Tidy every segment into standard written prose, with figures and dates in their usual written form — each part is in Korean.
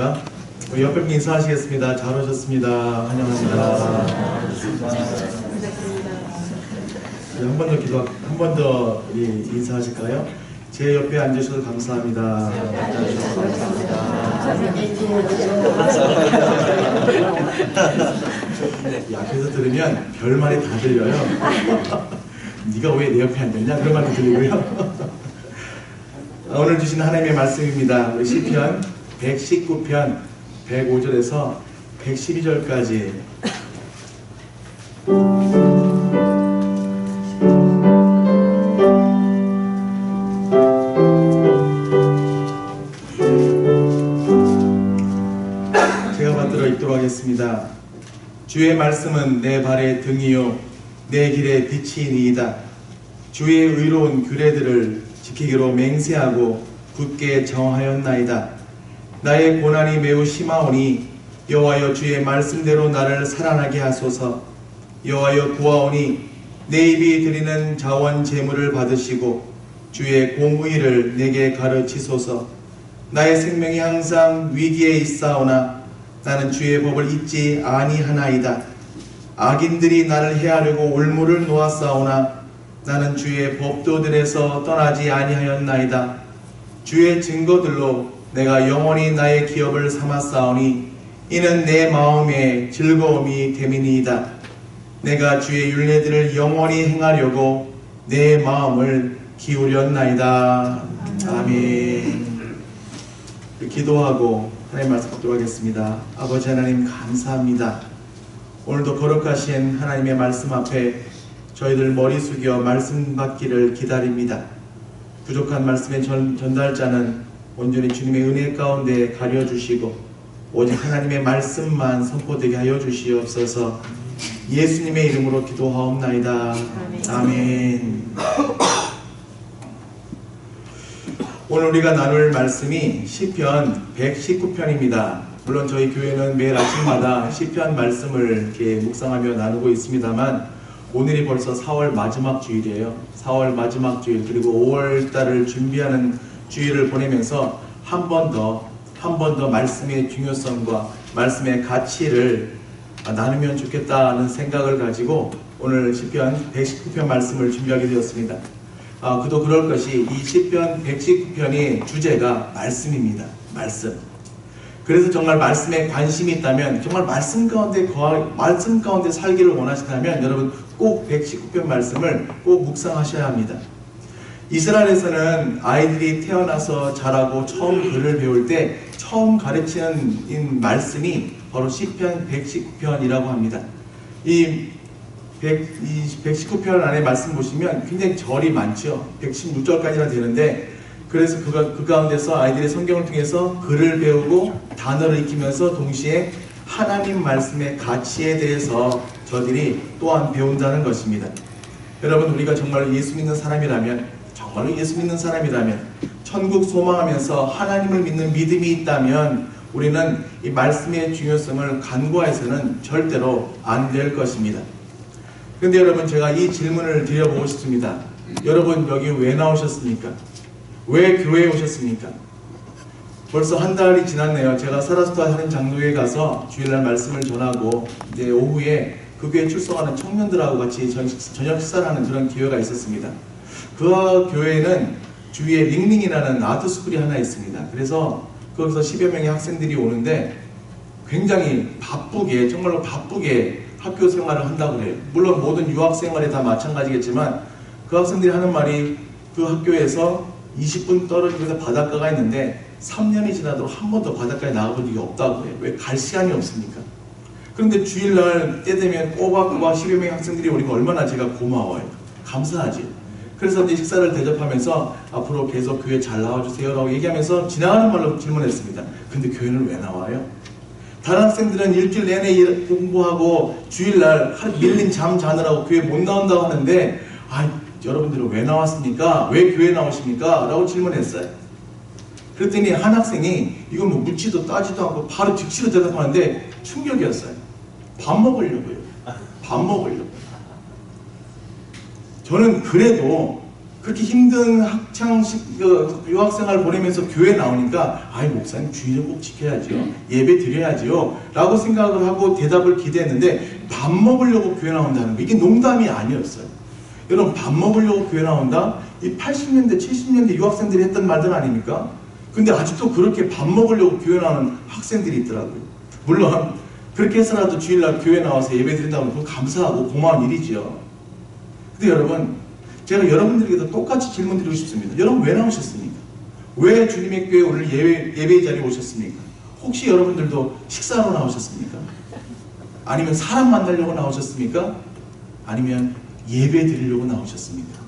안녕하십니까? 우리 옆에 분 인사하시겠습니다. 잘 오셨습니다. 환영합니다. 한 번 더 한 번 더 인사하실까요? 제 옆에 앉으셔서 감사합니다. 이 앞에서 들으면 별말이 다 들려요. 네가 왜 내 옆에 앉았냐? 그런 말도 들리고요. 오늘 주신 하나님의 말씀입니다. 우리 시편 119편 105절에서 112절까지 제가 받들어 읽도록 하겠습니다. 주의 말씀은 내 발의 등이요 내 길의 빛이니이다. 주의 의로운 규례들을 지키기로 맹세하고 굳게 정하였나이다. 나의 고난이 매우 심하오니 여호와여 주의 말씀대로 나를 살아나게 하소서. 여호와여 구하오니 내 입이 드리는 자원 제물을 받으시고 주의 공의를 내게 가르치소서. 나의 생명이 항상 위기에 있사오나 나는 주의 법을 잊지 아니하나이다. 악인들이 나를 해하려고 올무를 놓았사오나 나는 주의 법도들에서 떠나지 아니하였나이다. 주의 증거들로 내가 영원히 나의 기업을 삼았사오니 이는 내 마음의 즐거움이 됨이니이다. 내가 주의 율례들을 영원히 행하려고 내 마음을 기울였나이다. 아멘. 기도하고 하나님 말씀 듣도록 하겠습니다. 아버지 하나님 감사합니다. 오늘도 거룩하신 하나님의 말씀 앞에 저희들 머리 숙여 말씀 받기를 기다립니다. 부족한 말씀의 전달자는 온전히 주님의 은혜 가운데 가려주시고 오직 하나님의 말씀만 선포되게 하여 주시옵소서. 예수님의 이름으로 기도하옵나이다. 아멘. 오늘 우리가 나눌 말씀이 시편 119편입니다. 물론 저희 교회는 매일 아침마다 시편 말씀을 이렇게 묵상하며 나누고 있습니다만 오늘이 벌써 4월 마지막 주일이에요. 4월 마지막 주일 그리고 5월달을 준비하는 주일을 보내면서 한 번 더 말씀의 중요성과 말씀의 가치를 나누면 좋겠다는 생각을 가지고 오늘 시편 119편 말씀을 준비하게 되었습니다. 그도 그럴 것이 이 시편 119편의 주제가 말씀입니다. 말씀. 그래서 정말 말씀에 관심이 있다면 정말 말씀 가운데 살기를 원하신다면 여러분 꼭 119편 말씀을 꼭 묵상하셔야 합니다. 이스라엘에서는 아이들이 태어나서 자라고 처음 글을 배울 때 처음 가르치는 말씀이 바로 시편 119편이라고 합니다. 이 119편 안에 말씀 보시면 굉장히 절이 많죠. 116절까지나 되는데 그래서 그 가운데서 아이들이 성경을 통해서 글을 배우고 단어를 익히면서 동시에 하나님 말씀의 가치에 대해서 저들이 또한 배운다는 것입니다. 여러분 우리가 정말 예수 믿는 사람이라면 정말로 예수 믿는 사람이라면 천국 소망하면서 하나님을 믿는 믿음이 있다면 우리는 이 말씀의 중요성을 간과해서는 절대로 안 될 것입니다. 그런데 여러분 제가 이 질문을 드려보고 싶습니다. 여러분 여기 왜 나오셨습니까? 왜 교회에 오셨습니까? 벌써 한 달이 지났네요. 제가 사라스타 하는 장로회에 가서 주일날 말씀을 전하고 이제 오후에 그 교회에 출석하는 청년들하고 같이 저녁 식사를 하는 그런 기회가 있었습니다. 그 교회에는 주위에 링링이라는 아트스쿨이 하나 있습니다. 그래서 거기서 10여 명의 학생들이 오는데 굉장히 바쁘게 정말로 바쁘게 학교 생활을 한다고 그래요. 물론 모든 유학생활이 다 마찬가지겠지만 그 학생들이 하는 말이 그 학교에서 20분 떨어지면서 바닷가가 있는데 3년이 지나도 한 번도 바닷가에 나가본 적이 없다고 해요. 왜? 갈 시간이 없으니까. 그런데 주일날 때 되면 꼬박꼬박 10여 명의 학생들이 오니까 얼마나 제가 고마워요. 감사하지. 그래서 이제 식사를 대접하면서 앞으로 계속 교회 잘 나와주세요 라고 얘기하면서 지나가는 말로 질문했습니다. 근데 교회는 왜 나와요? 다른 학생들은 일주일 내내 공부하고 주일날 밀린 잠 자느라고 교회 못 나온다고 하는데 여러분들은 왜 나왔습니까? 왜 교회 나오십니까? 라고 질문했어요. 그랬더니 한 학생이 이건 뭐 묻지도 따지도 않고 바로 즉시로 대답하는데 충격이었어요. 밥 먹으려고요. 밥 먹으려고. 저는 그래도 그렇게 힘든 유학생활 보내면서 교회 나오니까 아이 목사님 주의를 꼭 지켜야죠. 예배 드려야죠. 라고 생각을 하고 대답을 기대했는데 밥 먹으려고 교회 나온다는 거 이게 농담이 아니었어요. 여러분 밥 먹으려고 교회 나온다? 이 80년대 70년대 유학생들이 했던 말들 아닙니까? 근데 아직도 그렇게 밥 먹으려고 교회 나오는 학생들이 있더라고요. 물론 그렇게 해서라도 주일날 교회 나와서 예배 드린다면 그건 감사하고 고마운 일이죠. 근데 여러분 제가 여러분들에게도 똑같이 질문 드리고 싶습니다. 여러분 왜 나오셨습니까? 왜 주님의 교회에 오늘 예배의 자리에 오셨습니까? 혹시 여러분들도 식사로 나오셨습니까? 아니면 사람 만나려고 나오셨습니까? 아니면 예배 드리려고 나오셨습니까?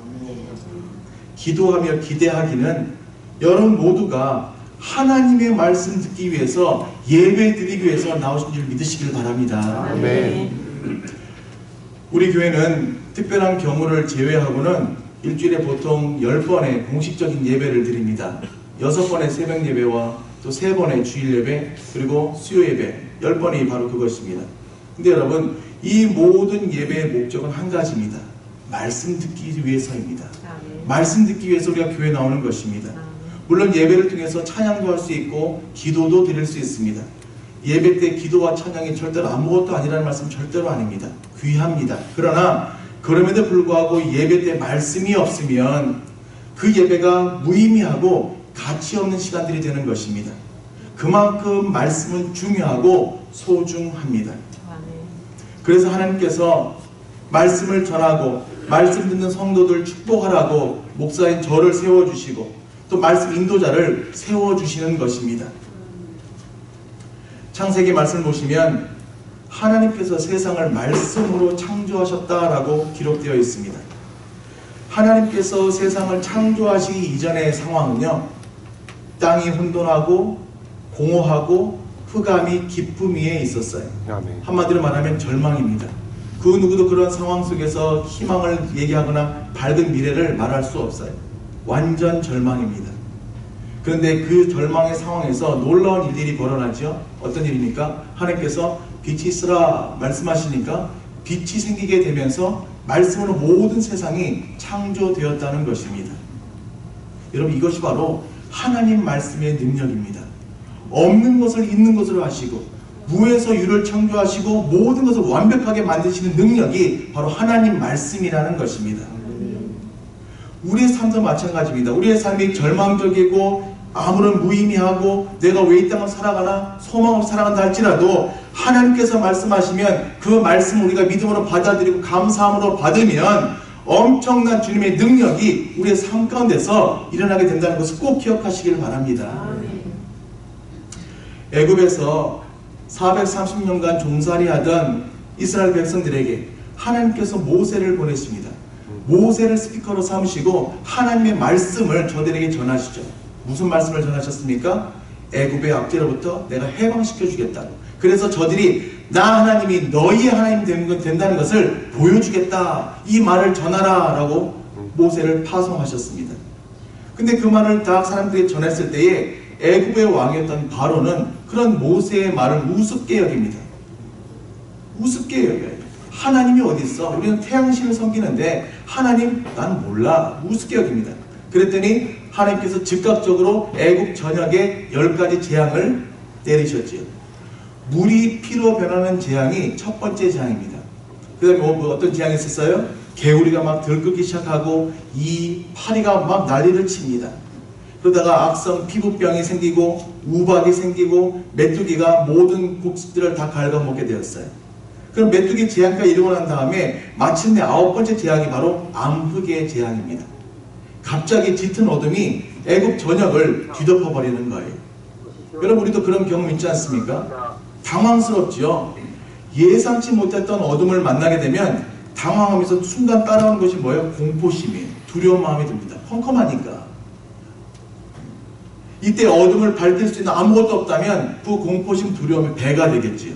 기도하며 기대하기는 여러분 모두가 하나님의 말씀 듣기 위해서 예배 드리기 위해서 나오신 줄 믿으시길 바랍니다. 아멘. 우리 교회는 특별한 경우를 제외하고는 일주일에 보통 10번의 공식적인 예배를 드립니다. 6번의 새벽 예배와 또 3번의 주일 예배 그리고 수요 예배 10번이 바로 그것입니다. 근데 여러분 이 모든 예배의 목적은 한 가지입니다. 말씀 듣기 위해서입니다. 말씀 듣기 위해서 우리가 교회에 나오는 것입니다. 물론 예배를 통해서 찬양도 할 수 있고 기도도 드릴 수 있습니다. 예배 때 기도와 찬양이 절대로 아무것도 아니라는 말씀 절대로 아닙니다. 귀합니다. 그러나 그럼에도 불구하고 예배 때 말씀이 없으면 그 예배가 무의미하고 가치 없는 시간들이 되는 것입니다. 그만큼 말씀은 중요하고 소중합니다. 그래서 하나님께서 말씀을 전하고 말씀 듣는 성도들 축복하라고 목사인 저를 세워주시고 또 말씀 인도자를 세워주시는 것입니다. 창세기 말씀을 보시면 하나님께서 세상을 말씀으로 창조하셨다라고 기록되어 있습니다. 하나님께서 세상을 창조하시기 이전의 상황은요, 땅이 혼돈하고 공허하고 흑암이 깊음 위에 있었어요. 한마디로 말하면 절망입니다. 그 누구도 그런 상황 속에서 희망을 얘기하거나 밝은 미래를 말할 수 없어요. 완전 절망입니다. 그런데 그 절망의 상황에서 놀라운 일들이 벌어나죠. 어떤 일입니까? 하나님께서 빛이 있으라 말씀하시니까 빛이 생기게 되면서 말씀으로 모든 세상이 창조되었다는 것입니다. 여러분 이것이 바로 하나님 말씀의 능력입니다. 없는 것을 있는 것으로 하시고 무에서 유를 창조하시고 모든 것을 완벽하게 만드시는 능력이 바로 하나님 말씀이라는 것입니다. 우리의 삶도 마찬가지입니다. 우리의 삶이 절망적이고 아무런 무의미하고 내가 왜 이 땅을 살아가나 소망 없이 살아간다 할지라도 하나님께서 말씀하시면 그 말씀을 우리가 믿음으로 받아들이고 감사함으로 받으면 엄청난 주님의 능력이 우리의 삶 가운데서 일어나게 된다는 것을 꼭 기억하시길 바랍니다. 애굽에서 430년간 종살이하던 이스라엘 백성들에게 하나님께서 모세를 보내십니다. 모세를 스피커로 삼으시고 하나님의 말씀을 저들에게 전하시죠. 무슨 말씀을 전하셨습니까? 애굽의 압제로부터 내가 해방시켜 주겠다고. 그래서 저들이 나 하나님이 너희의 하나님 된다는 것을 보여주겠다. 이 말을 전하라 라고 모세를 파송하셨습니다. 근데 그 말을 다 사람들이 전했을 때에 애굽의 왕이었던 바로는 그런 모세의 말을 우습게 여깁니다. 우습게 여겨요. 하나님이 어디 있어? 우리는 태양신을 섬기는데 하나님 난 몰라. 우습게 여깁니다. 그랬더니 하나님께서 즉각적으로 애굽 전역에 10가지 재앙을 내리셨지요. 물이 피로 변하는 재앙이 첫 번째 재앙입니다. 그 다음에 어떤 재앙이 있었어요? 개구리가 막 들끓기 시작하고 이 파리가 막 난리를 칩니다. 그러다가 악성 피부병이 생기고 우박이 생기고 메뚜기가 모든 곡식들을 다 갉아먹게 되었어요. 그럼 메뚜기 재앙까지 이루고 난 다음에 마침내 9번째 재앙이 바로 암흑의 재앙입니다. 갑자기 짙은 어둠이 애굽 전역을 뒤덮어버리는 거예요. 여러분 우리도 그런 경험 있지 않습니까? 당황스럽죠. 예상치 못했던 어둠을 만나게 되면 당황하면서 순간 따라오는 것이 뭐예요? 공포심이에요. 두려운 마음이 듭니다. 컴컴하니까. 이때 어둠을 밝힐 수 있는 아무것도 없다면 그 공포심 두려움이 배가 되겠지요.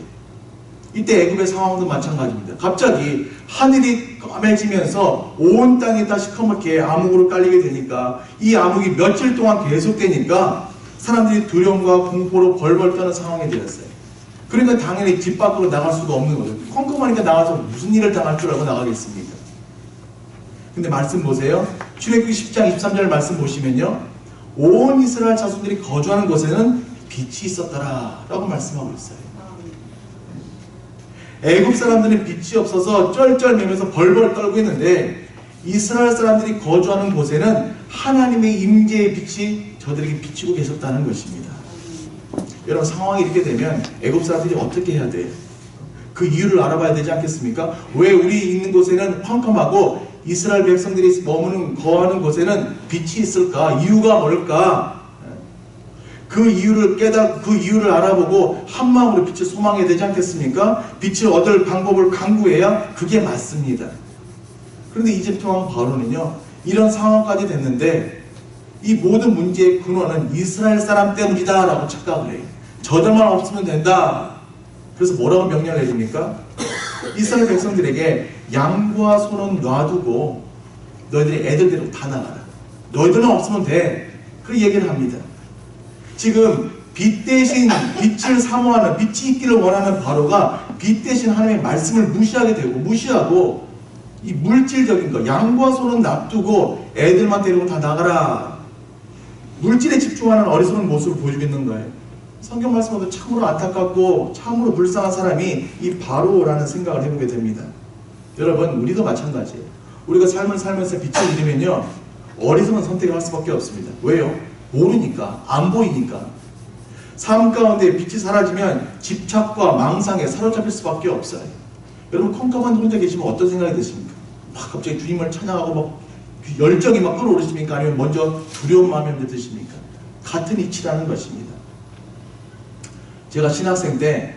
이때 애굽의 상황도 마찬가지입니다. 갑자기 하늘이 까매지면서 온 땅이 다 시커멓게 암흑으로 깔리게 되니까 이 암흑이 며칠 동안 계속되니까 사람들이 두려움과 공포로 벌벌 떠는 상황이 되었어요. 그러니까 당연히 집 밖으로 나갈 수가 없는 거죠. 컴컴하니까 나가서 무슨 일을 당할 줄 알고 나가겠습니까? 근데 말씀 보세요. 출애굽기 10장 23절 말씀 보시면요, 온 이스라엘 자손들이 거주하는 곳에는 빛이 있었더라 라고 말씀하고 있어요. 애굽 사람들은 빛이 없어서 쩔쩔매면서 벌벌 떨고 있는데, 이스라엘 사람들이 거주하는 곳에는 하나님의 임재의 빛이 저들에게 비치고 계셨다는 것입니다. 여러분, 상황이 이렇게 되면 애굽 사람들이 어떻게 해야 돼요? 그 이유를 알아봐야 되지 않겠습니까? 왜 우리 있는 곳에는 황컴하고 이스라엘 백성들이 머무는 거하는 곳에는 빛이 있을까? 이유가 뭘까? 그 이유를 알아보고 한 마음으로 빛을 소망해야 되지 않겠습니까? 빛을 얻을 방법을 강구해야 그게 맞습니다. 그런데 이집트 왕 바로는요, 이런 상황까지 됐는데 이 모든 문제의 근원은 이스라엘 사람 때문이다 라고 착각을 해요. 저들만 없으면 된다. 그래서 뭐라고 명령을 해줍니까? 이스라엘 백성들에게 양과 소는 놔두고 너희들이 애들 데리고 다 나가라. 너희들만 없으면 돼. 그 얘기를 합니다. 지금 빛 대신 빛을 사모하는, 빛이 있기를 원하는 바로가 빛 대신 하나님의 말씀을 무시하고 이 물질적인 거, 양과 소는 놔두고 애들만 데리고 다 나가라. 물질에 집중하는 어리석은 모습을 보여주고 있는 거예요. 성경 말씀으로 참으로 안타깝고 참으로 불쌍한 사람이 이 바로라는 생각을 해보게 됩니다. 여러분, 우리도 마찬가지예요. 우리가 삶을 살면서 빛을 잃으면요, 어리석은 선택을 할 수밖에 없습니다. 왜요? 모르니까, 안 보이니까. 삶 가운데 빛이 사라지면 집착과 망상에 사로잡힐 수밖에 없어요. 여러분, 컴컴한 혼자 계시면 어떤 생각이 드십니까? 막 갑자기 주님을 찬양하고 막 열정이 막 끌어오르십니까? 아니면 먼저 두려운 마음이 먼저 드십니까? 같은 이치라는 것입니다. 제가 신학생 때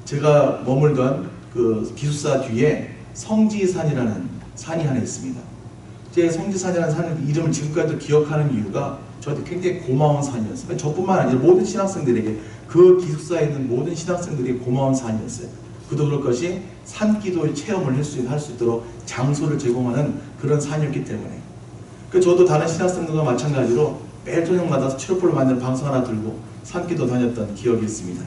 제가 머물던 그 기숙사 뒤에 성지산이라는 산이 하나 있습니다. 제 성지산이라는 산 이름을 지금까지도 기억하는 이유가 저한테 굉장히 고마운 산이었어요. 저뿐만 아니라 모든 신학생들에게, 그 기숙사에 있는 모든 신학생들이 고마운 산이었어요. 그도 그럴 것이 산기도의 체험을 할 수 있도록 장소를 제공하는 그런 산이었기 때문에. 저도 다른 신학생들과 마찬가지로 매일 저녁마다 트러플을 만드는 방송 하나 들고 산기도 다녔던 기억이 있습니다.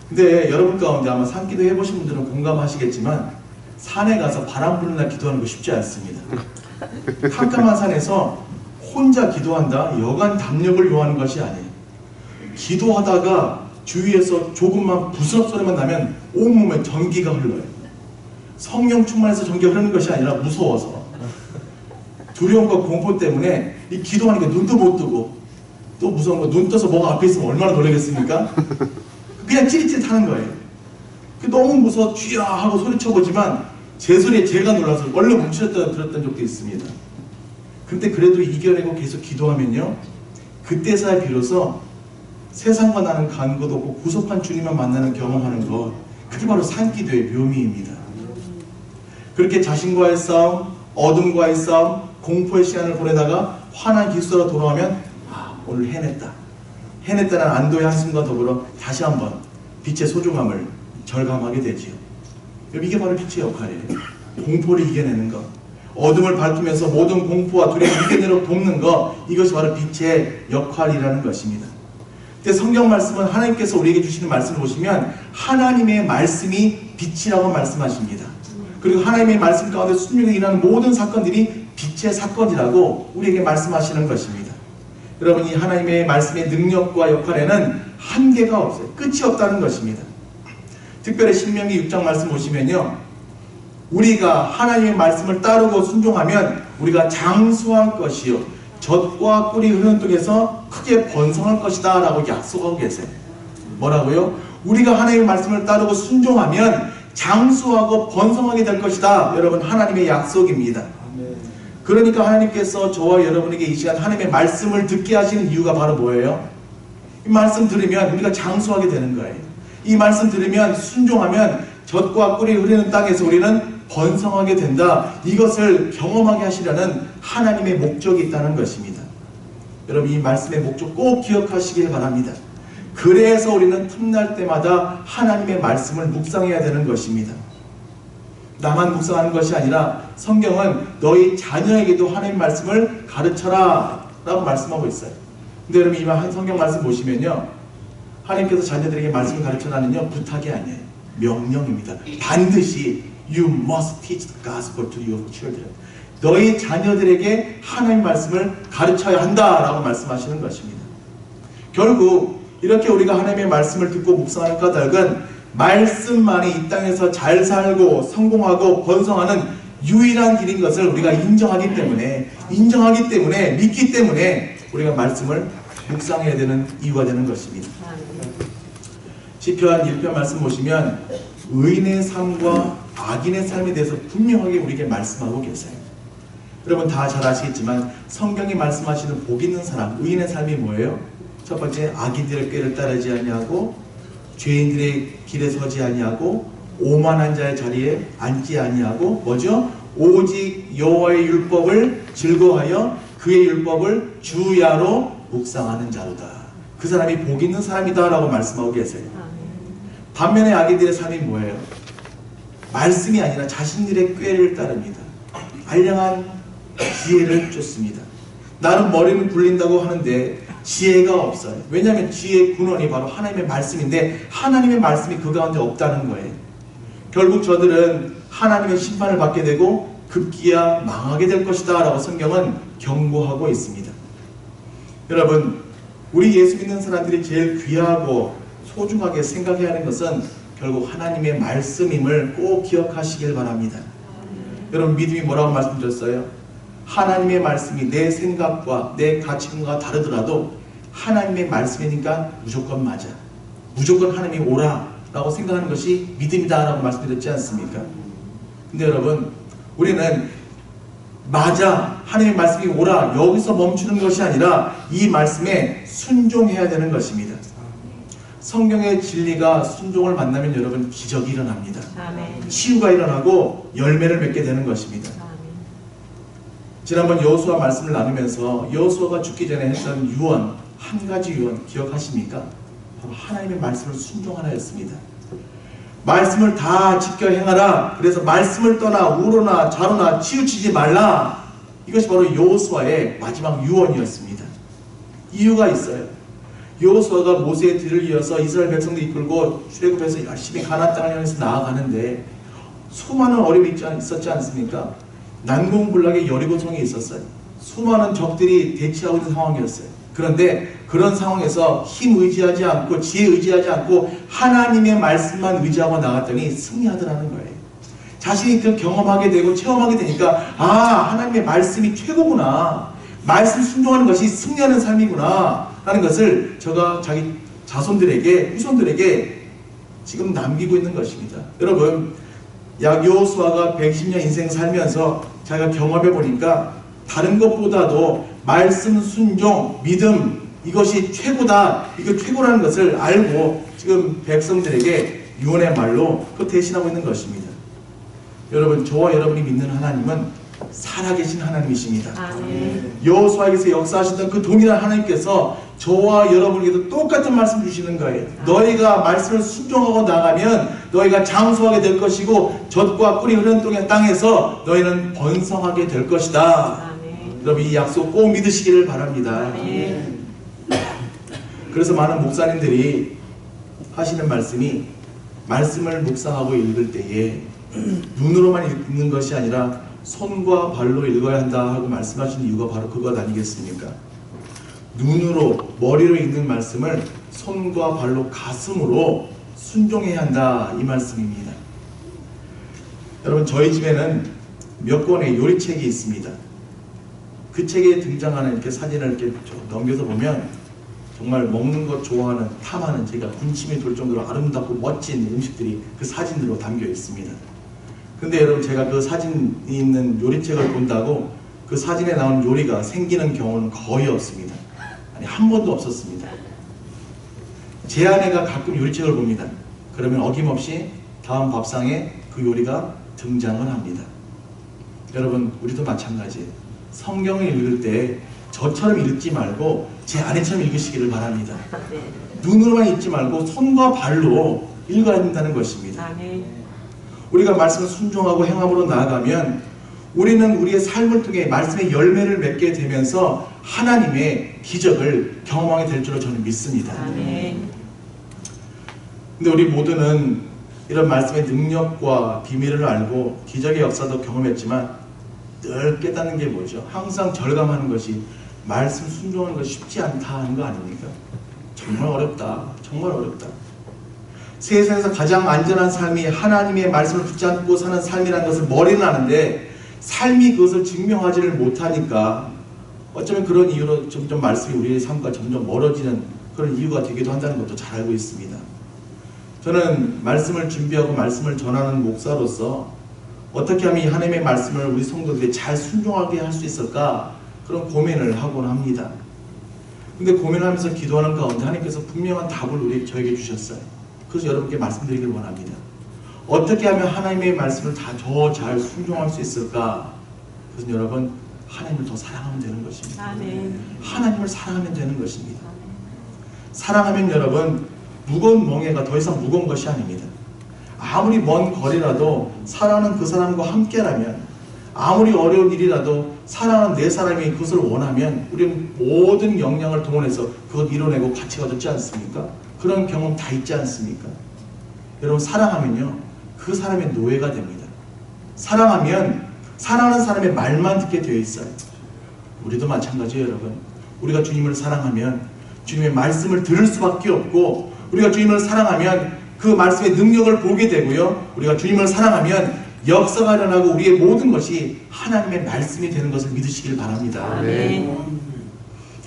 근데 여러분 가운데 아마 산기도 해보신 분들은 공감하시겠지만, 산에 가서 바람 부는 날 기도하는 거 쉽지 않습니다. 캄캄한 산에서 혼자 기도한다? 여간 담력을 요하는 것이 아니에요. 기도하다가 주위에서 조금만 부스럭 소리만 나면 온몸에 전기가 흘러요. 성령 충만해서 전기가 흐르는 것이 아니라 무서워서, 두려움과 공포 때문에 이 기도하니까 눈도 못 뜨고, 또 무서운 거, 눈 떠서 뭐가 앞에 있으면 얼마나 놀라겠습니까? 그냥 찌릿찌릿하는 거예요. 너무 무서워 쥐야 하고 소리쳐보지만 제 소리에 제가 놀라서 얼른 멈추었던 적도 있습니다. 근데 그래도 이겨내고 계속 기도하면요, 그때서야 비로소 세상과 나는 간 것도 없고 구속한 주님만 만나는 경험하는 것, 그게 바로 산기도의 묘미입니다. 그렇게 자신과의 싸움, 어둠과의 싸움, 공포의 시간을 보내다가 환한 기숙사로 돌아오면 오늘 해냈다는 안도의 한숨과 더불어 다시 한번 빛의 소중함을 절감하게 되지요. 이게 바로 빛의 역할이에요. 공포를 이겨내는 것, 어둠을 밝히면서 모든 공포와 두려움을 이겨내도록 돕는 것, 이것이 바로 빛의 역할이라는 것입니다. 근데 성경 말씀은 하나님께서 우리에게 주시는 말씀을 보시면 하나님의 말씀이 빛이라고 말씀하십니다. 그리고 하나님의 말씀 가운데 순종에 일어나는 모든 사건들이 빛의 사건이라고 우리에게 말씀하시는 것입니다. 여러분, 이 하나님의 말씀의 능력과 역할에는 한계가 없어요. 끝이 없다는 것입니다. 특별히 신명기 6장 말씀 보시면요, 우리가 하나님의 말씀을 따르고 순종하면 우리가 장수할 것이요 젖과 꿀이 흐르는 땅에서 크게 번성할 것이다 라고 약속하고 계세요. 뭐라고요? 우리가 하나님의 말씀을 따르고 순종하면 장수하고 번성하게 될 것이다. 여러분, 하나님의 약속입니다. 그러니까 하나님께서 저와 여러분에게 이 시간 하나님의 말씀을 듣게 하시는 이유가 바로 뭐예요? 이 말씀 들으면 우리가 장수하게 되는 거예요. 이 말씀 들으면, 순종하면 젖과 꿀이 흐르는 땅에서 우리는 번성하게 된다. 이것을 경험하게 하시려는 하나님의 목적이 있다는 것입니다. 여러분, 이 말씀의 목적 꼭 기억하시길 바랍니다. 그래서 우리는 틈날 때마다 하나님의 말씀을 묵상해야 되는 것입니다. 나만 묵상하는 것이 아니라 성경은 너희 자녀에게도 하나님의 말씀을 가르쳐라 라고 말씀하고 있어요. 근데 여러분, 이 성경 말씀 보시면요, 하나님께서 자녀들에게 말씀을 가르쳐라는요, 부탁이 아니에요. 명령입니다. 반드시 You must teach the gospel to your children. 너희 자녀들에게 하나님의 말씀을 가르쳐야 한다라고 말씀하시는 것입니다. 결국 이렇게 우리가 하나님의 말씀을 듣고 묵상하는 까닭은 말씀만이 이 땅에서 잘 살고 성공하고 번성하는 유일한 길인 것을 우리가 인정하기 때문에 믿기 때문에 우리가 말씀을 묵상해야 되는 이유가 되는 것입니다. 시편 1편 말씀 보시면 의인의 삶과 악인의 삶에 대해서 분명하게 우리에게 말씀하고 계세요. 여러분 다 잘 아시겠지만 성경이 말씀하시는 복 있는 사람, 의인의 삶이 뭐예요? 첫 번째, 악인들의 꾀를 따르지 아니하고 죄인들의 길에 서지 아니하고 오만한 자의 자리에 앉지 아니하고 뭐죠? 오직 여호와의 율법을 즐거워하여 그의 율법을 주야로 묵상하는 자로다. 그 사람이 복 있는 사람이다 라고 말씀하고 계세요. 반면에 악인들의 삶이 뭐예요? 말씀이 아니라 자신들의 꾀를 따릅니다. 알량한 지혜를 쫓습니다. 나는 머리는 굴린다고 하는데 지혜가 없어요. 왜냐하면 지혜의 근원이 바로 하나님의 말씀인데 하나님의 말씀이 그 가운데 없다는 거예요. 결국 저들은 하나님의 심판을 받게 되고 급기야 망하게 될 것이다 라고 성경은 경고하고 있습니다. 여러분, 우리 예수 믿는 사람들이 제일 귀하고 소중하게 생각해야 하는 것은 결국 하나님의 말씀임을 꼭 기억하시길 바랍니다. 여러분, 믿음이 뭐라고 말씀드렸어요? 하나님의 말씀이 내 생각과 내 가치관과 다르더라도 하나님의 말씀이니까 무조건 맞아, 무조건 하나님이 옳아 라고 생각하는 것이 믿음이다 라고 말씀드렸지 않습니까? 근데 여러분, 우리는 맞아, 하나님의 말씀이 옳아, 여기서 멈추는 것이 아니라 이 말씀에 순종해야 되는 것입니다. 성경의 진리가 순종을 만나면 여러분 기적이 일어납니다. 아멘. 치유가 일어나고 열매를 맺게 되는 것입니다. 아멘. 지난번 여호수아 말씀을 나누면서 여호수아가 죽기 전에 했던 유언, 한 가지 유언 기억하십니까? 바로 하나님의 말씀을 순종하라였습니다. 말씀을 다 지켜 행하라. 그래서 말씀을 떠나 우로나 좌로나 치우치지 말라. 이것이 바로 여호수아의 마지막 유언이었습니다. 이유가 있어요. 여호수아가 모세의 뒤를 이어서 이스라엘 백성들 이끌고 출애굽해서 열심히 가나안 땅을 향해서 나아가는데 수많은 어려움이 있었지 않습니까? 난공불락의 여리고성이 있었어요. 수많은 적들이 대치하고 있는 상황이었어요. 그런데 그런 상황에서 힘 의지하지 않고 지혜 의지하지 않고 하나님의 말씀만 의지하고 나갔더니 승리하더라는 거예요. 자신이 그 경험하게 되고 체험하게 되니까 하나님의 말씀이 최고구나, 말씀 순종하는 것이 승리하는 삶이구나 라는 것을 저가 자기 자손들에게, 후손들에게 지금 남기고 있는 것입니다. 여러분, 여호수아가 110년 인생 살면서 자기가 경험해 보니까 다른 것보다도 말씀 순종, 믿음, 이것이 최고다, 이거 최고라는 것을 알고 지금 백성들에게 유언의 말로 그 대신하고 있는 것입니다. 여러분, 저와 여러분이 믿는 하나님은 살아계신 하나님이십니다. 여호수아에게서 역사하시던 그 동일한 하나님께서 저와 여러분에게도 똑같은 말씀 주시는 거예요. 너희가 말씀을 순종하고 나가면 너희가 장수하게 될 것이고 젖과 꿀이 흐르는 땅에서 너희는 번성하게 될 것이다. 여러분, 이 약속 꼭 믿으시기를 바랍니다. 그래서 많은 목사님들이 하시는 말씀이 말씀을 묵상하고 읽을 때에 눈으로만 읽는 것이 아니라 손과 발로 읽어야 한다 하고 말씀하신 이유가 바로 그것 아니겠습니까? 눈으로, 머리로 읽는 말씀을 손과 발로, 가슴으로 순종해야 한다, 이 말씀입니다. 여러분, 저희 집에는 몇 권의 요리책이 있습니다. 그 책에 등장하는 이렇게 사진을 이렇게 넘겨서 보면 정말 먹는 것 좋아하는, 탐하는, 제가 군침이 돌 정도로 아름답고 멋진 음식들이 그 사진들로 담겨 있습니다. 근데 여러분, 제가 그 사진이 있는 요리책을 본다고 그 사진에 나온 요리가 생기는 경우는 거의 없습니다. 아니, 한 번도 없었습니다. 제 아내가 가끔 요리책을 봅니다. 그러면 어김없이 다음 밥상에 그 요리가 등장을 합니다. 여러분, 우리도 마찬가지예요. 성경을 읽을 때 저처럼 읽지 말고 제 아내처럼 읽으시기를 바랍니다. 눈으로만 읽지 말고 손과 발로 읽어야 한다는 것입니다. 우리가 말씀을 순종하고 행함으로 나아가면 우리는 우리의 삶을 통해 말씀의 열매를 맺게 되면서 하나님의 기적을 경험하게 될 줄로 저는 믿습니다. 근데 우리 모두는 이런 말씀의 능력과 비밀을 알고 기적의 역사도 경험했지만 늘 깨닫는 게 뭐죠? 항상 절감하는 것이 말씀 순종하는 것이 쉽지 않다 하는 거 아닙니까? 정말 어렵다. 정말 어렵다. 세상에서 가장 안전한 삶이 하나님의 말씀을 붙지 않고 사는 삶이라는 것을 머리는 아는데 삶이 그것을 증명하지를 못하니까 어쩌면 그런 이유로 점점 말씀이 우리의 삶과 점점 멀어지는 그런 이유가 되기도 한다는 것도 잘 알고 있습니다. 저는 말씀을 준비하고 말씀을 전하는 목사로서 어떻게 하면 이 하나님의 말씀을 우리 성도들이 잘 순종하게 할 수 있을까 그런 고민을 하곤 합니다. 근데 고민하면서 기도하는 가운데 하나님께서 분명한 답을 저에게 주셨어요. 그래서 여러분께 말씀드리길 원합니다. 어떻게 하면 하나님의 말씀을 더 잘 순종할 수 있을까? 그래서 여러분 하나님을 더 사랑하면 되는 것입니다. 아멘. 하나님을 사랑하면 되는 것입니다. 사랑하면 여러분 무거운 멍에가 더 이상 무거운 것이 아닙니다. 아무리 먼 거리라도 사랑하는 그 사람과 함께라면 아무리 어려운 일이라도 사랑하는 내 사람이 그것을 원하면 우리는 모든 역량을 동원해서 그것 이뤄내고 같이 가졌지 않습니까? 그런 경험 다 있지 않습니까? 여러분 사랑하면요 그 사람의 노예가 됩니다. 사랑하면 사랑하는 사람의 말만 듣게 되어 있어요. 우리도 마찬가지예요. 여러분 우리가 주님을 사랑하면 주님의 말씀을 들을 수밖에 없고 우리가 주님을 사랑하면 그 말씀의 능력을 보게 되고요. 우리가 주님을 사랑하면 역사가 일어나고 우리의 모든 것이 하나님의 말씀이 되는 것을 믿으시길 바랍니다. 아멘.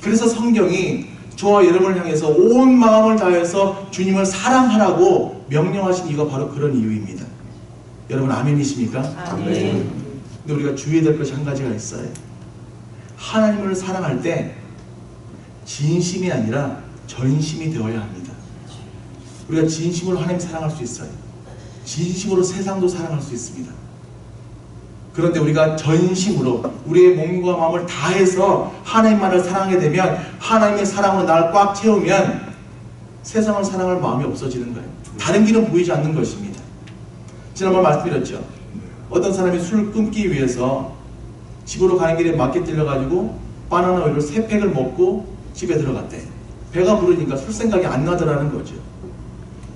그래서 성경이 저와 여러분을 향해서 온 마음을 다해서 주님을 사랑하라고 명령하신 이유가 바로 그런 이유입니다. 여러분 아멘이십니까? 아멘. 근데 우리가 주의해야 될 것이 한 가지가 있어요. 하나님을 사랑할 때 진심이 아니라 전심이 되어야 합니다. 우리가 진심으로 하나님 사랑할 수 있어요. 진심으로 세상도 사랑할 수 있습니다. 그런데 우리가 전심으로 우리의 몸과 마음을 다해서 하나님만을 사랑하게 되면 하나님의 사랑으로 나를 꽉 채우면 세상을 사랑할 마음이 없어지는 거예요. 다른 길은 보이지 않는 것입니다. 지난번 말씀드렸죠. 어떤 사람이 술을 끊기 위해서 집으로 가는 길에 마켓 들려가지고 바나나 우유를 3팩을 먹고 집에 들어갔대. 배가 부르니까 술 생각이 안 나더라는 거죠.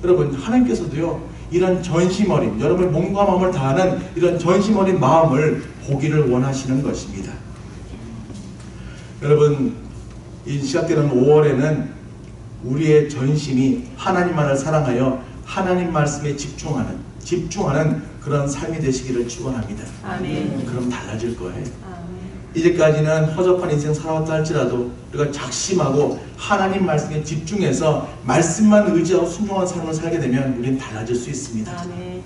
여러분 하나님께서도요 이런 전심 어린 여러분의 몸과 마음을 다하는 이런 전심 어린 마음을 보기를 원하시는 것입니다. 여러분 이 시작되는 5월에는 우리의 전심이 하나님만을 사랑하여 하나님 말씀에 집중하는 그런 삶이 되시기를 축원합니다. 아멘. 그럼 달라질 거예요. 아멘. 이제까지는 허접한 인생 살아왔다 할지라도 우리가 작심하고 하나님 말씀에 집중해서 말씀만 의지하고 순종한 삶을 살게 되면 우리는 달라질 수 있습니다. 아멘.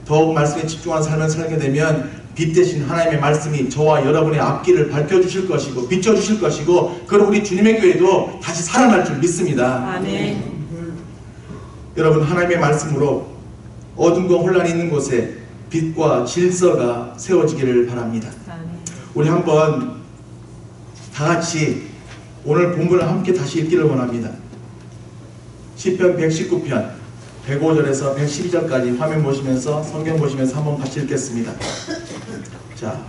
더욱 말씀에 집중한 삶을 살게 되면 빛 대신 하나님의 말씀이 저와 여러분의 앞길을 밝혀주실 것이고 비춰주실 것이고 그럼 우리 주님의 교회도 다시 살아날 줄 믿습니다. 아멘. 여러분 하나님의 말씀으로 어둠과 혼란이 있는 곳에 빛과 질서가 세워지기를 바랍니다. 아멘. 우리 한번 다 같이 오늘 본문을 함께 다시 읽기를 원합니다. 시편 119편 105절에서 112절까지 화면 보시면서 성경 보시면서 한번 같이 읽겠습니다. 자,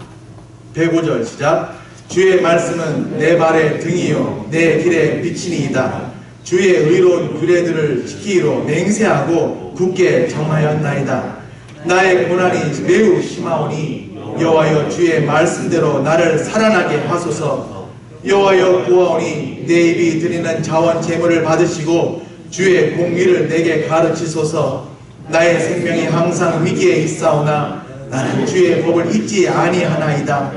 105절 시작. 주의 말씀은 내 발의 등이요 내 길의 빛이니이다. 주의 의로운 규례들을 지키기로 맹세하고 굳게 정하였나이다. 나의 고난이 매우 심하오니 여호와여 주의 말씀대로 나를 살아나게 하소서. 여호와여 보아오니 내 입이 드리는 자원 제물을 받으시고 주의 공의를 내게 가르치소서. 나의 생명이 항상 위기에 있사오나 나는 주의 법을 잊지 아니하나이다.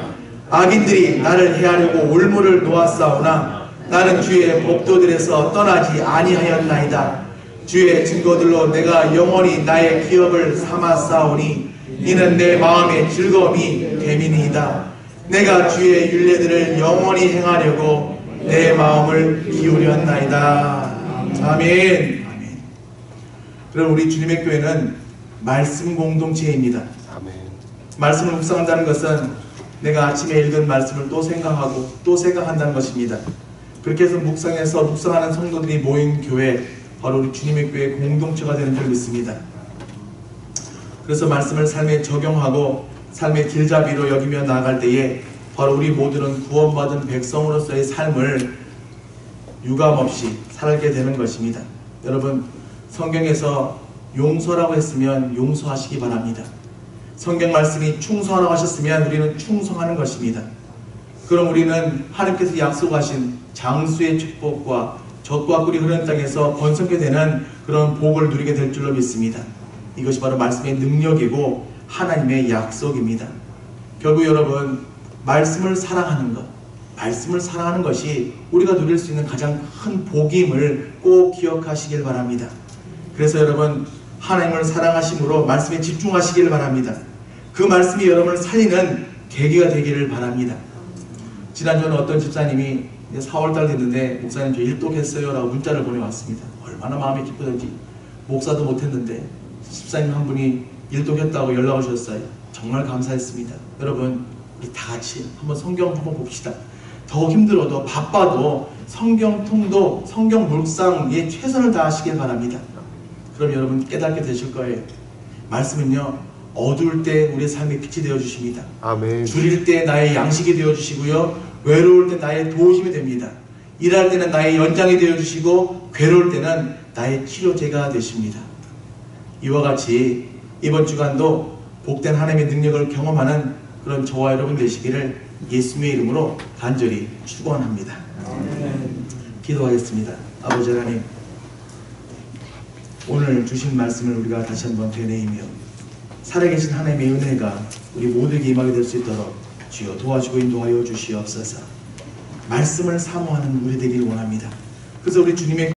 악인들이 나를 해하려고 올무를 놓았사오나 나는 주의 법도들에서 떠나지 아니하였나이다. 주의 증거들로 내가 영원히 나의 기업을 삼았사오니 이는 내 마음의 즐거움이 됨이니이다. 내가 주의 율례들을 영원히 행하려고 내 마음을 기울였나이다. 아멘. 아멘. 그럼 우리 주님의 교회는 말씀 공동체입니다. 아멘. 말씀을 묵상한다는 것은 내가 아침에 읽은 말씀을 또 생각하고 또 생각한다는 것입니다. 그렇게 해서 묵상하는 성도들이 모인 교회, 바로 우리 주님의 교회 공동체가 되는 줄 믿습니다. 그래서 말씀을 삶에 적용하고 삶의 길잡이로 여기며 나아갈 때에 바로 우리 모두는 구원받은 백성으로서의 삶을 유감없이 살게 되는 것입니다. 여러분 성경에서 용서라고 했으면 용서하시기 바랍니다. 성경 말씀이 충성하라고 하셨으면 우리는 충성하는 것입니다. 그럼 우리는 하나님께서 약속하신 장수의 축복과 젖과 꿀이 흐르는 땅에서 번성케 되는 그런 복을 누리게 될 줄로 믿습니다. 이것이 바로 말씀의 능력이고 하나님의 약속입니다. 결국 여러분, 말씀을 사랑하는 것, 말씀을 사랑하는 것이 우리가 누릴 수 있는 가장 큰 복임을 꼭 기억하시길 바랍니다. 그래서 여러분, 하나님을 사랑하심으로 말씀에 집중하시길 바랍니다. 그 말씀이 여러분을 살리는 계기가 되기를 바랍니다. 지난주에는 어떤 집사님이 4월달 됐는데 목사님 저 일독했어요 라고 문자를 보내왔습니다. 얼마나 마음이 기쁘던지. 목사도 못했는데 집사님 한 분이 일독했다고 연락 오셨어요. 정말 감사했습니다. 여러분, 우리 다 같이 한번 성경 한번 봅시다. 더 힘들어도 바빠도 성경 통독, 성경 묵상에 최선을 다하시길 바랍니다. 그럼 여러분 깨닫게 되실 거예요. 말씀은요, 어두울 때 우리의 삶의 빛이 되어 주십니다. 아멘. 줄일 때 나의 양식이 되어 주시고요, 외로울 때 나의 도우심이 됩니다. 일할 때는 나의 연장이 되어 주시고, 괴로울 때는 나의 치료제가 되십니다. 이와 같이 이번 주간도 복된 하나님의 능력을 경험하는 그런 저와 여러분 되시기를 예수님의 이름으로 간절히 축원합니다. 기도하겠습니다. 아버지 하나님, 오늘 주신 말씀을 우리가 다시 한번 되뇌이며 살아계신 하나님의 은혜가 우리 모두에게 임하게 될 수 있도록 주여 도와주고 인도하여 주시옵소서. 말씀을 사모하는 우리 되기를 원합니다. 그래서 우리 주님의